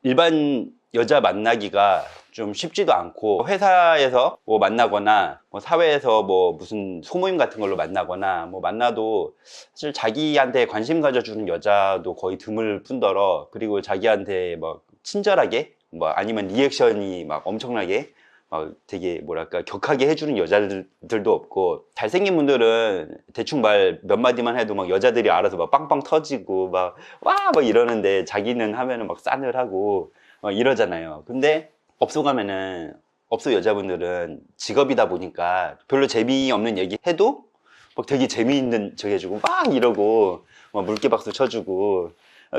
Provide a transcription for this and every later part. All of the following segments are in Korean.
일반 여자 만나기가 좀 쉽지도 않고, 회사에서 뭐 만나거나 뭐 사회에서 뭐 무슨 소모임 같은 걸로 만나거나 뭐 만나도 사실 자기한테 관심 가져주는 여자도 거의 드물 뿐더러, 그리고 자기한테 뭐 친절하게 뭐 아니면 리액션이 막 엄청나게 되게 뭐랄까 격하게 해주는 여자들도 없고, 잘생긴 분들은 대충 말 몇 마디만 해도 막 여자들이 알아서 막 빵빵 터지고 막 와 막 이러는데, 자기는 하면은 막 싸늘하고 막 이러잖아요. 근데 업소 가면은, 업소 여자분들은 직업이다 보니까 별로 재미없는 얘기 해도 막 되게 재미있는 척 해주고 막 이러고 막 물개박수 쳐주고,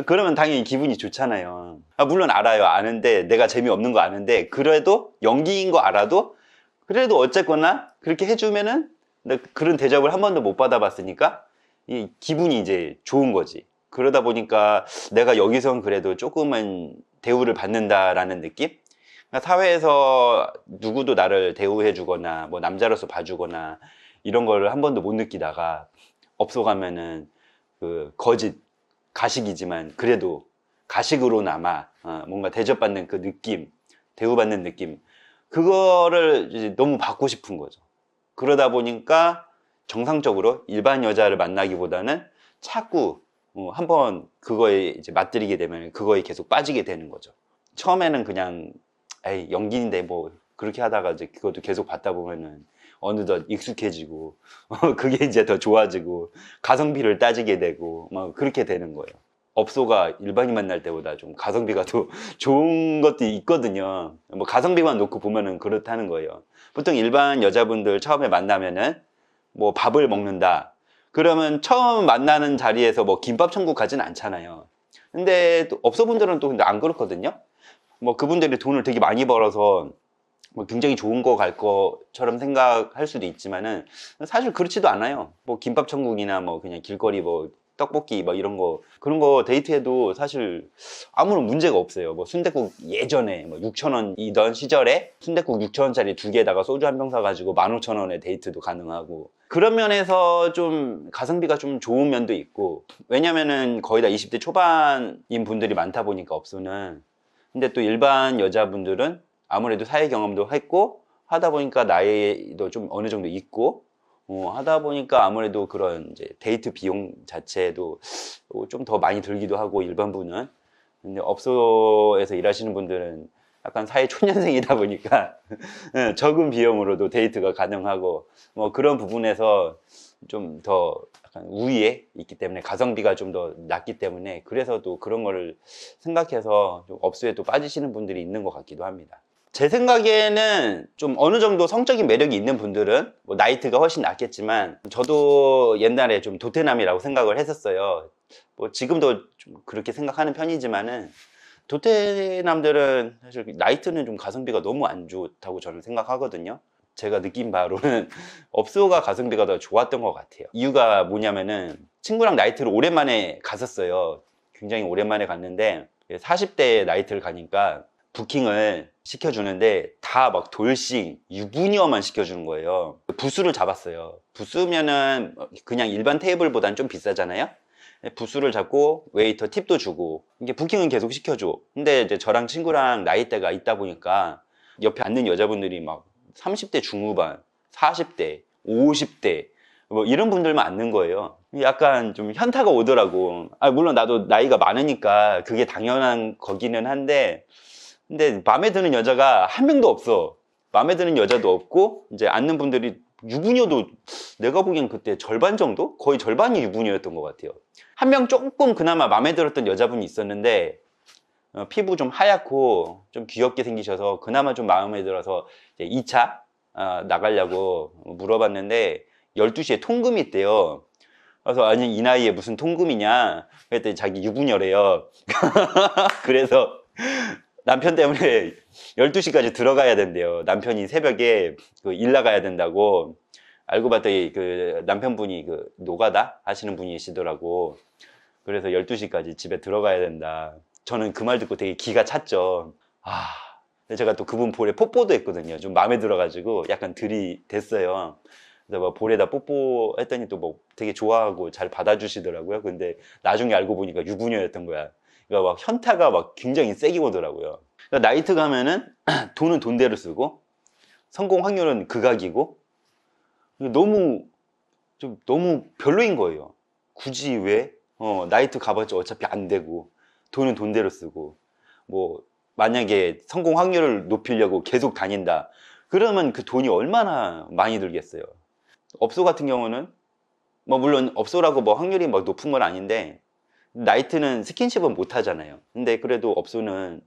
그러면 당연히 기분이 좋잖아요. 물론 알아요. 아는데, 내가 재미없는 거 아는데, 그래도 연기인 거 알아도 그래도 어쨌거나 그렇게 해주면은, 그런 대접을 한 번도 못 받아봤으니까 이 기분이 이제 좋은 거지. 그러다 보니까 내가 여기선 그래도 조금은 대우를 받는다라는 느낌? 그러니까 사회에서 누구도 나를 대우해주거나 뭐 남자로서 봐주거나 이런 거를 한 번도 못 느끼다가 업소 가면은 그 거짓 가식이지만 그래도 가식으로나마 뭔가 대접받는 그 느낌, 대우받는 느낌, 그거를 이제 너무 받고 싶은 거죠. 그러다 보니까 정상적으로 일반 여자를 만나기보다는 자꾸 한번 그거에 이제 맛들이게 되면 그거에 계속 빠지게 되는 거죠. 처음에는 그냥 에이 연기인데 뭐 그렇게 하다가 이제 그것도 계속 받다 보면은 어느덧 익숙해지고 그게 이제 더 좋아지고 가성비를 따지게 되고 막 그렇게 되는 거예요. 업소가 일반인 만날 때보다 좀 가성비가 더 좋은 것도 있거든요. 뭐 가성비만 놓고 보면은 그렇다는 거예요. 보통 일반 여자분들 처음에 만나면은 뭐 밥을 먹는다 그러면 처음 만나는 자리에서 뭐 김밥 천국 가진 않잖아요. 근데 또 업소분들은 또 근데 안 그렇거든요. 뭐 그분들이 돈을 되게 많이 벌어서 뭐 굉장히 좋은 거 갈 것처럼 생각할 수도 있지만은 사실 그렇지도 않아요. 뭐 김밥 천국이나 뭐 그냥 길거리 뭐 떡볶이 뭐 이런 거, 그런 거 데이트해도 사실 아무런 문제가 없어요. 뭐 순댓국 예전에 뭐 6,000원이던 시절에 순댓국 6,000원짜리 두 개에다가 소주 한 병 사가지고 15,000원에 데이트도 가능하고, 그런 면에서 좀 가성비가 좀 좋은 면도 있고, 왜냐면은 거의 다 20대 초반인 분들이 많다 보니까 업소는. 근데 또 일반 여자분들은 아무래도 사회 경험도 했고 하다 보니까 나이도 좀 어느 정도 있고 하다 보니까 아무래도 그런 이제 데이트 비용 자체도 좀 더 많이 들기도 하고, 일반 분은. 근데 업소에서 일하시는 분들은 약간 사회 초년생이다 보니까 적은 비용으로도 데이트가 가능하고 뭐 그런 부분에서 좀 더 약간 우위에 있기 때문에, 가성비가 좀 더 낮기 때문에, 그래서 또 그런 거를 생각해서 좀 업소에 또 빠지시는 분들이 있는 것 같기도 합니다. 제 생각에는 좀 어느 정도 성적인 매력이 있는 분들은 뭐 나이트가 훨씬 낫겠지만, 저도 옛날에 좀 도태남이라고 생각을 했었어요. 뭐 지금도 좀 그렇게 생각하는 편이지만은, 도태남들은 사실 나이트는 좀 가성비가 너무 안 좋다고 저는 생각하거든요. 제가 느낀 바로는 업소가 가성비가 더 좋았던 것 같아요. 이유가 뭐냐면은, 친구랑 나이트를 오랜만에 갔었어요. 굉장히 오랜만에 갔는데 40대 나이트를 가니까 부킹을 시켜주는데 다 막 돌싱, 유부녀만 시켜주는 거예요. 부수를 잡았어요. 부수면은 그냥 일반 테이블보단 좀 비싸잖아요. 부수를 잡고 웨이터 팁도 주고, 이게 부킹은 계속 시켜줘. 근데 이제 저랑 친구랑 나이대가 있다 보니까 옆에 앉는 여자분들이 막 30대 중후반, 40대, 50대 뭐 이런 분들만 앉는 거예요. 약간 좀 현타가 오더라고. 물론 나도 나이가 많으니까 그게 당연한 거기는 한데, 근데 마음에 드는 여자가 한 명도 없어. 마음에 드는 여자도 없고, 이제 앉는 분들이 유부녀도 내가 보기엔 그때 절반 정도? 거의 절반이 유부녀였던 것 같아요. 한 명 조금 그나마 마음에 들었던 여자분이 있었는데, 피부 좀 하얗고 좀 귀엽게 생기셔서 그나마 좀 마음에 들어서 이제 2차 나가려고 물어봤는데 12시에 통금이 있대요. 그래서 아니 이 나이에 무슨 통금이냐 그랬더니 자기 유부녀래요. 그래서 남편 때문에 12시까지 들어가야 된대요. 남편이 새벽에 그 일 나가야 된다고. 알고 봤더니 그 남편분이 그 노가다 하시는 분이시더라고. 그래서 12시까지 집에 들어가야 된다. 저는 그 말 듣고 되게 기가 찼죠. 근데 제가 또 그분 볼에 뽀뽀도 했거든요. 좀 마음에 들어가지고 약간 들이댔어요. 그래서 뭐 볼에다 뽀뽀했더니 또 뭐 되게 좋아하고 잘 받아주시더라고요. 근데 나중에 알고 보니까 유부녀였던 거야. 그러니까 막 현타가 막 굉장히 세게 오더라고요. 그러니까 나이트 가면은 돈은 돈대로 쓰고 성공 확률은 극악이고 너무 너무 별로인 거예요. 굳이 왜? 나이트 가봤자 어차피 안 되고 돈은 돈대로 쓰고 뭐 만약에 성공 확률을 높이려고 계속 다닌다. 그러면 그 돈이 얼마나 많이 들겠어요. 업소 같은 경우는 뭐 물론 업소라고 뭐 확률이 뭐 높은 건 아닌데 나이트는 스킨십은 못 하잖아요. 근데 그래도 업소는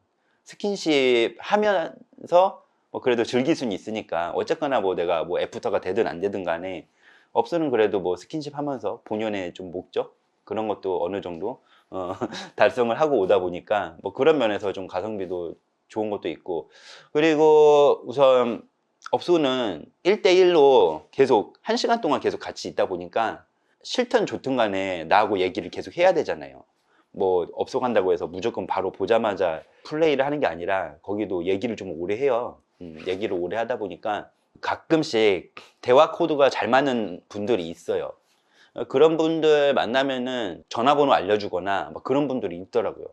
스킨십 하면서 뭐 그래도 즐길 수는 있으니까 어쨌거나 뭐 내가 뭐 애프터가 되든 안 되든 간에 업소는 그래도 뭐 스킨십 하면서 본연의 좀 목적 그런 것도 어느 정도 달성을 하고 오다 보니까 뭐 그런 면에서 좀 가성비도 좋은 것도 있고 그리고 우선 업소는 1대1로 계속 1시간 동안 계속 같이 있다 보니까 싫든 좋든 간에 나하고 얘기를 계속 해야 되잖아요. 뭐 업소 간다고 해서 무조건 바로 보자마자 플레이를 하는 게 아니라 거기도 얘기를 좀 오래 해요. 얘기를 오래 하다 보니까 가끔씩 대화 코드가 잘 맞는 분들이 있어요. 그런 분들 만나면은 전화번호 알려주거나 뭐 그런 분들이 있더라고요.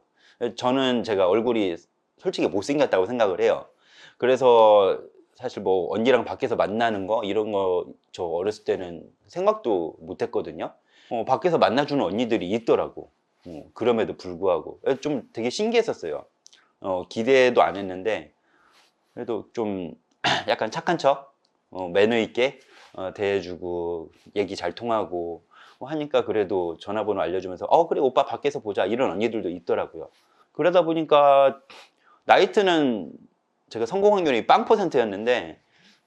저는 제가 얼굴이 솔직히 못생겼다고 생각을 해요. 그래서 사실 뭐 언니랑 밖에서 만나는 거 이런 거 저 어렸을 때는 생각도 못 했거든요. 밖에서 만나주는 언니들이 있더라고. 그럼에도 불구하고 좀 되게 신기했었어요. 기대도 안 했는데 그래도 좀 약간 착한 척 매너 있게 대해주고 얘기 잘 통하고 하니까 그래도 전화번호 알려주면서 그래 오빠 밖에서 보자 이런 언니들도 있더라고요. 그러다 보니까 나이트는 제가 성공 확률이 0%였는데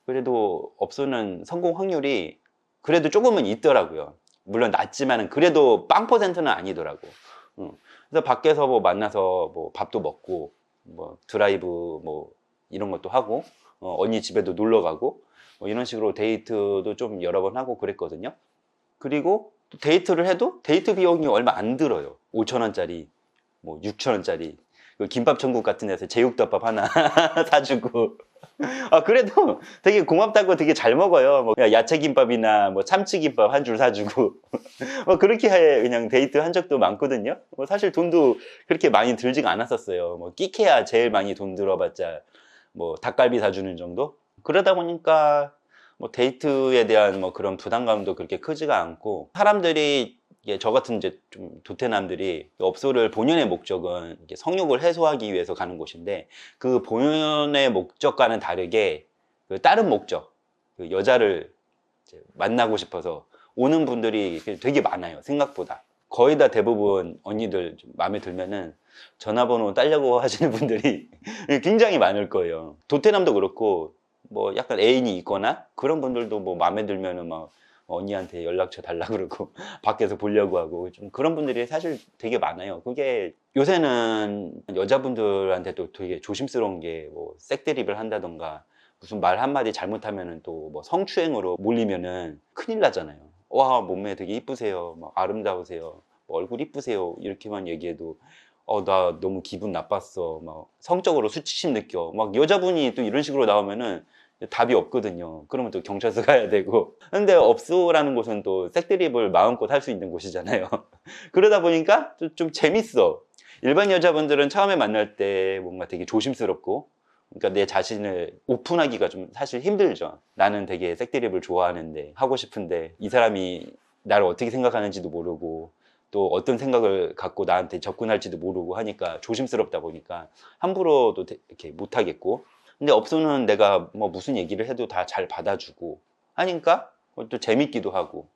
그래도 업소는 성공 확률이 그래도 조금은 있더라고요. 물론 낮지만은 그래도 0%는 아니더라고. 그래서 밖에서 뭐 만나서 뭐 밥도 먹고 뭐 드라이브 뭐 이런 것도 하고 언니 집에도 놀러 가고 뭐 이런 식으로 데이트도 좀 여러 번 하고 그랬거든요. 그리고 데이트를 해도 데이트 비용이 얼마 안 들어요. 5,000원짜리 뭐 6,000원짜리 그 김밥 천국 같은 데서 제육덮밥 하나 사주고 그래도 되게 고맙다고 되게 잘 먹어요. 뭐 야채김밥이나 뭐 참치김밥 한 줄 사주고 뭐 그렇게 그냥 데이트 한 적도 많거든요. 뭐 사실 돈도 그렇게 많이 들지가 않았었어요. 뭐 끼케야 제일 많이 돈 들어봤자 뭐 닭갈비 사주는 정도. 그러다 보니까 뭐 데이트에 대한 뭐 그런 부담감도 그렇게 크지가 않고 사람들이 저 같은 이제 좀 도태남들이 업소를 본연의 목적은 성욕을 해소하기 위해서 가는 곳인데 그 본연의 목적과는 다르게 그 다른 목적, 그 여자를 이제 만나고 싶어서 오는 분들이 되게 많아요. 생각보다. 거의 다 대부분 언니들 좀 마음에 들면은 전화번호 따려고 하시는 분들이 굉장히 많을 거예요. 도태남도 그렇고 뭐 약간 애인이 있거나 그런 분들도 뭐 마음에 들면은 막 언니한테 연락처 달라 그러고 밖에서 보려고 하고 좀 그런 분들이 사실 되게 많아요. 그게 요새는 여자분들한테도 되게 조심스러운 게 뭐 색드립을 한다던가 무슨 말 한마디 잘못하면은 또 뭐 성추행으로 몰리면은 큰일 나잖아요. 와 몸매 되게 이쁘세요, 막 아름다우세요, 뭐 얼굴 이쁘세요 이렇게만 얘기해도 나 너무 기분 나빴어, 막 성적으로 수치심 느껴, 막 여자분이 또 이런 식으로 나오면은 답이 없거든요. 그러면 또 경찰서 가야 되고. 근데 업소라는 곳은 또 색드립을 마음껏 할 수 있는 곳이잖아요. 그러다 보니까 좀 재밌어. 일반 여자분들은 처음에 만날 때 뭔가 되게 조심스럽고 그러니까 내 자신을 오픈하기가 좀 사실 힘들죠. 나는 되게 색드립을 좋아하는데 하고 싶은데 이 사람이 나를 어떻게 생각하는지도 모르고 또 어떤 생각을 갖고 나한테 접근할지도 모르고 하니까 조심스럽다 보니까 함부로도 이렇게 못하겠고 근데 업소는 내가 뭐 무슨 얘기를 해도 다 잘 받아주고 하니까 또 재밌기도 하고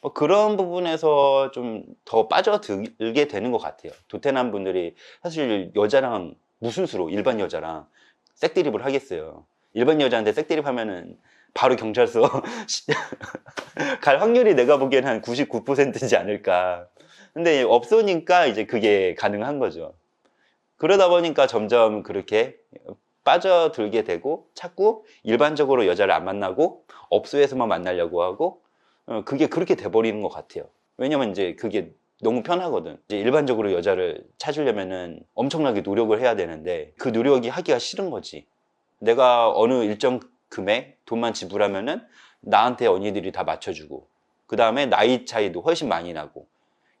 뭐 그런 부분에서 좀 더 빠져들게 되는 것 같아요. 도태남 분들이 사실 여자랑 무슨 수로 일반 여자랑 색드립을 하겠어요. 일반 여자한테 색드립 하면은 바로 경찰서 갈 확률이 내가 보기엔 한 99%지 않을까. 근데 업소니까 이제 그게 가능한 거죠. 그러다 보니까 점점 그렇게 빠져들게 되고 자꾸 일반적으로 여자를 안 만나고 업소에서만 만나려고 하고 그게 그렇게 돼버리는 것 같아요. 왜냐면 이제 그게 너무 편하거든. 이제 일반적으로 여자를 찾으려면은 엄청나게 노력을 해야 되는데 그 노력이 하기가 싫은 거지. 내가 어느 일정 금액 돈만 지불하면은 나한테 언니들이 다 맞춰주고 그 다음에 나이 차이도 훨씬 많이 나고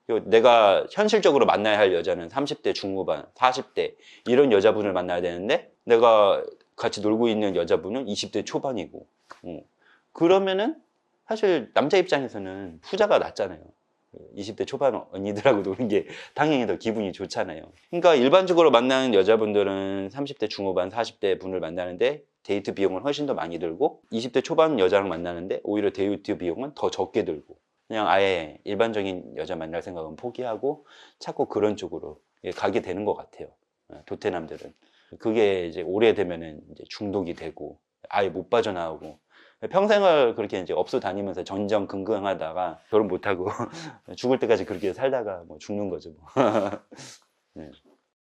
그리고 내가 현실적으로 만나야 할 여자는 30대 중후반, 40대 이런 여자분을 만나야 되는데 내가 같이 놀고 있는 여자분은 20대 초반이고 그러면은 사실 남자 입장에서는 후자가 낫잖아요. 20대 초반 언니들하고 노는 게 당연히 더 기분이 좋잖아요. 그러니까 일반적으로 만나는 여자분들은 30대 중후반, 40대 분을 만나는데 데이트 비용은 훨씬 더 많이 들고 20대 초반 여자랑 만나는데 오히려 데이트 비용은 더 적게 들고 그냥 아예 일반적인 여자 만날 생각은 포기하고 자꾸 그런 쪽으로 가게 되는 것 같아요. 도태남들은. 그게 이제 오래되면은 이제 중독이 되고 아예 못 빠져나오고 평생을 그렇게 이제 업소 다니면서 전전긍긍하다가 결혼 못하고 죽을 때까지 그렇게 살다가 뭐 죽는 거죠. 뭐. 네.